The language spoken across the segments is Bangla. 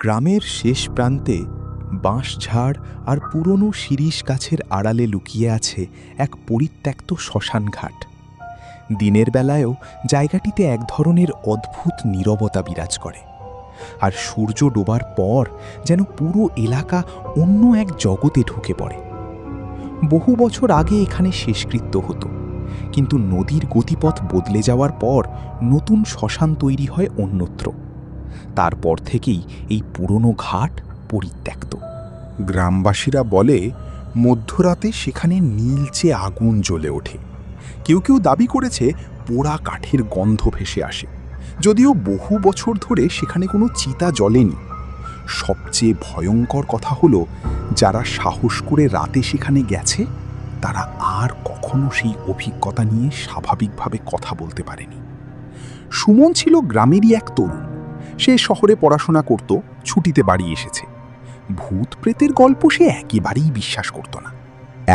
গ্রামের শেষ প্রান্তে বাঁশঝাড় আর পুরনো শিরীষ গাছের আড়ালে লুকিয়ে আছে এক পরিত্যক্ত শ্মশানঘাট। দিনের বেলায়ও জায়গাটিতে এক ধরনের অদ্ভুত নীরবতা বিরাজ করে, আর সূর্য ডোবার পর যেন পুরো এলাকা অন্য এক জগতে ঢুকে পড়ে। বহু বছর আগে এখানে শেষকৃত্য হতো, কিন্তু নদীর গতিপথ বদলে যাওয়ার পর নতুন শ্মশান তৈরি হয় অন্যত্র। তারপর থেকেই এই পুরনো ঘাট পরিত্যক্ত। গ্রামবাসীরা বলে মধ্যরাতে সেখানে নীলচে আগুন জ্বলে ওঠে। কেউ কেউ দাবি করেছে পোড়া কাঠের গন্ধ ভেসে আসে, যদিও বহু বছর ধরে সেখানে কোনো চিতা জ্বলেনি। সবচেয়ে ভয়ঙ্কর কথা হলো, যারা সাহস করে রাতে সেখানে গেছে তারা আর কখনো সেই অভিজ্ঞতা নিয়ে স্বাভাবিকভাবে কথা বলতে পারেনি। সুমন ছিল গ্রামেরই এক তরুণ। সে শহরে পড়াশোনা করত, ছুটিতে বাড়ি এসেছে। ভূত প্রেতের গল্প সে একেবারেই বিশ্বাস করত না।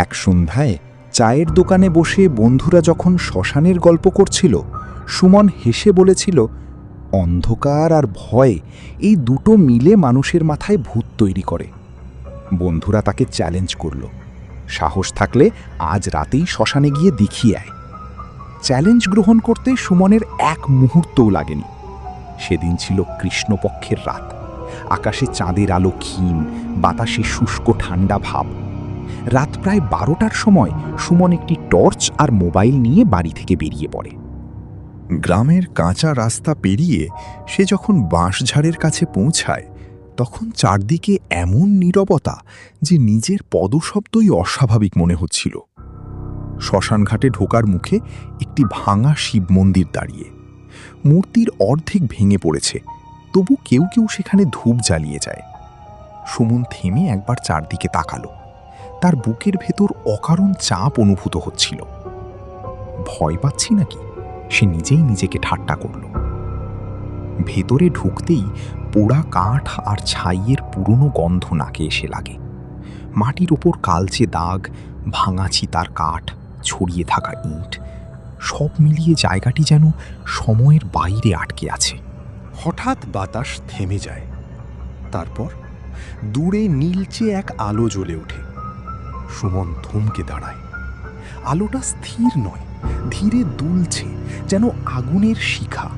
এক সন্ধ্যায় চায়ের দোকানে বসে বন্ধুরা যখন শ্মশানের গল্প করছিল, সুমন হেসে বলেছিল, অন্ধকার আর ভয় এই দুটো মিলে মানুষের মাথায় ভূত তৈরি করে। বন্ধুরা তাকে চ্যালেঞ্জ করল, সাহস থাকলে আজ রাতেই শ্মশানে গিয়ে দেখিয়ে আয়। চ্যালেঞ্জ গ্রহণ করতে সুমনের এক মুহূর্তও লাগেনি। সেদিন ছিল কৃষ্ণপক্ষের রাত। আকাশে চাঁদের আলো ক্ষীণ, বাতাসে শুষ্ক ঠান্ডা ভাব। রাত প্রায় 12টার সময় সুমন একটি টর্চ আর মোবাইল নিয়ে বাড়ি থেকে বেরিয়ে পড়ে। গ্রামের কাঁচা রাস্তা পেরিয়ে সে যখন বাঁশঝাড়ের কাছে পৌঁছায়, তখন চারদিকে এমন নীরবতা যে নিজের পদশব্দই অস্বাভাবিক মনে হচ্ছিল। শ্মশানঘাটে ঢোকার মুখে একটি ভাঙা শিব মন্দির দাঁড়িয়ে। মূর্তির অর্ধেক ভেঙে পড়েছে, তবু কেউ কেউ সেখানে ধূপ জ্বালিয়ে যায়। সুমন থেমে একবার চারদিকে তাকালো। তার বুকের ভেতর অকারণ চাপ অনুভূত হচ্ছিল। ভয় পাচ্ছি নাকি, সে নিজেই নিজেকে ঠাট্টা করল। ভেতরে ঢুকতেই পোড়া কাঠ আর ছাইয়ের পুরনো গন্ধ নাকে এসে লাগে। মাটির ওপর কালচে দাগ, ভাঙা চিতার কাঠ, ছড়িয়ে থাকা ইঁট, সব মিলিয়ে জায়গাটি যেন সময়ের বাইরে আটকে আছে। হঠাৎ বাতাস থেমে যায়। তারপর দূরে নীলচে এক আলো জ্বলে ওঠে। সুমন থমকে দাঁড়ায়। আলোটা স্থির নয়, ধীরে দুলছে, যেন আগুনের শিখা।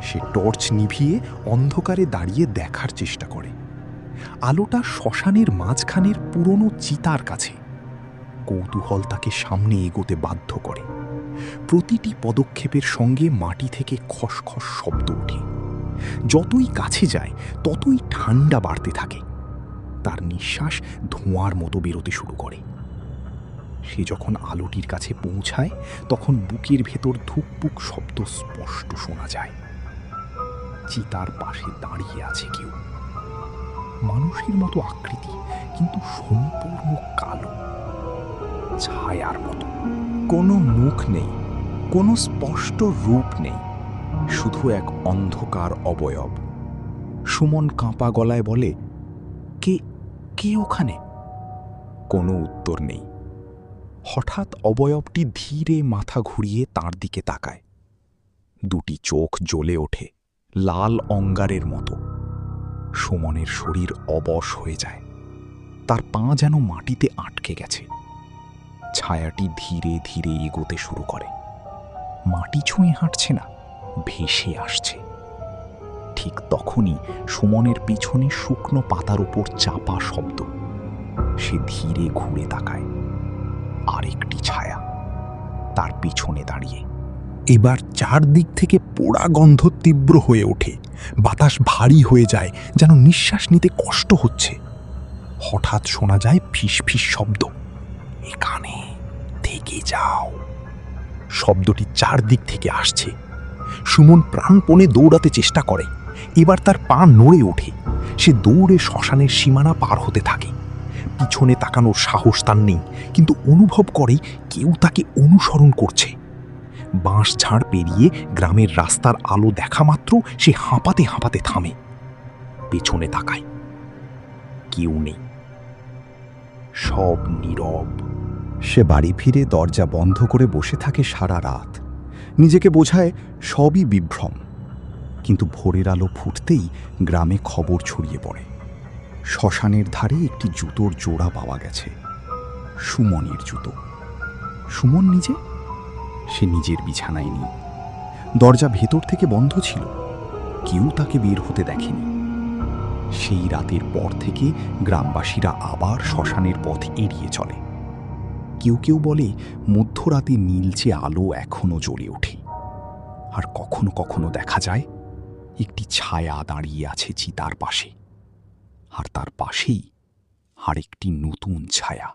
সে টর্চ নিভিয়ে অন্ধকারে দাঁড়িয়ে দেখার চেষ্টা করে। আলোটা শ্মশানের মাঝখানের পুরনো চিতার কাছে। কৌতূহল তাকে সামনে এগোতে বাধ্য করে। প্রতিটি পদক্ষেপের সঙ্গে মাটি থেকে খসখস শব্দ ওঠে। যতই কাছে যায় ততই ঠান্ডা বাড়তে থাকে। তার নিঃশ্বাস ধোঁয়ার মতো বেরোতে শুরু করে। সে যখন আলোটির কাছে পৌঁছায়, তখন বুকের ভেতর ধুকপুক শব্দ স্পষ্ট শোনা যায়। চিতার পাশে দাঁড়িয়ে আছে কেউ। মানুষের মতো আকৃতি, কিন্তু সম্পূর্ণ কালো, ছায়ার মতো। কোনো মুখ নেই, কোনো স্পষ্ট রূপ নেই, শুধু এক অন্ধকার অবয়ব। সুমন কাঁপা গলায় বলে, কে কে ওখানে? কোনো উত্তর নেই। হঠাৎ অবয়বটি ধীরে মাথা ঘুরিয়ে তাঁর দিকে তাকায়। দুটি চোখ জ্বলে ওঠে, লাল অঙ্গারের মতো। সুমনের শরীর অবশ হয়ে যায়। তার পা যেন মাটিতে আটকে গেছে। ছায়াটি ধীরে ধীরে এগোতে শুরু করে। মাটি ছুঁয়ে হাঁটছে না, ভেসে আসছে। ঠিক তখনই সুমনের পিছনে শুকনো পাতার উপর চাপা শব্দ। সে ধীরে ঘুরে তাকায়। আরেকটি ছায়া তার পিছনে দাঁড়িয়ে। এবার চারদিক থেকে পোড়া গন্ধ তীব্র হয়ে ওঠে। বাতাস ভারী হয়ে যায়, যেন নিঃশ্বাস নিতে কষ্ট হচ্ছে। হঠাৎ শোনা যায় ফিস ফিস শব্দ। এখানে থেকে যাও। শব্দটি চারদিক থেকে আসছে। সুমন প্রাণপণে দৌড়াতে চেষ্টা করে। এবার তার পা নড়ে ওঠে। সে দৌড়ে শ্মশানের সীমানা পার হতে থাকে। পিছনে তাকানোর সাহস তার নেই, কিন্তু অনুভব করে কেউ তাকে অনুসরণ করছে। বাঁশঝাড় পেরিয়ে গ্রামের রাস্তার আলো দেখা মাত্র সে হাঁপাতে হাঁপাতে থামে। পেছনে তাকায়, কেউ নেই, সব নীরব। সে বাড়ি ফিরে দরজা বন্ধ করে বসে থাকে সারা রাত। নিজেকে বোঝায় সবই বিভ্রম। কিন্তু ভোরের আলো ফুটতেই গ্রামে খবর ছড়িয়ে পড়ে। শ্মশানের ধারে একটি জুতোর জোড়া পাওয়া গেছে, সুমনের জুতো। সুমন নিজে? সে নিজের বিছানায় নেই। দরজা ভেতর থেকে বন্ধ ছিল, কেউ তাকে বের হতে দেখেনি। সেই রাতের পর থেকে গ্রামবাসীরা আবার শ্মশানের পথ এড়িয়ে চলে। কেউ কেউ বলে মধ্যরাতে নীলচে আলো এখনো জ্বলে ওঠে, আর কখনো কখনো দেখা যায় একটি ছায়া দাঁড়িয়ে আছে চিতার পাশে, আর তার পাশেই আরেকটি নতুন ছায়া।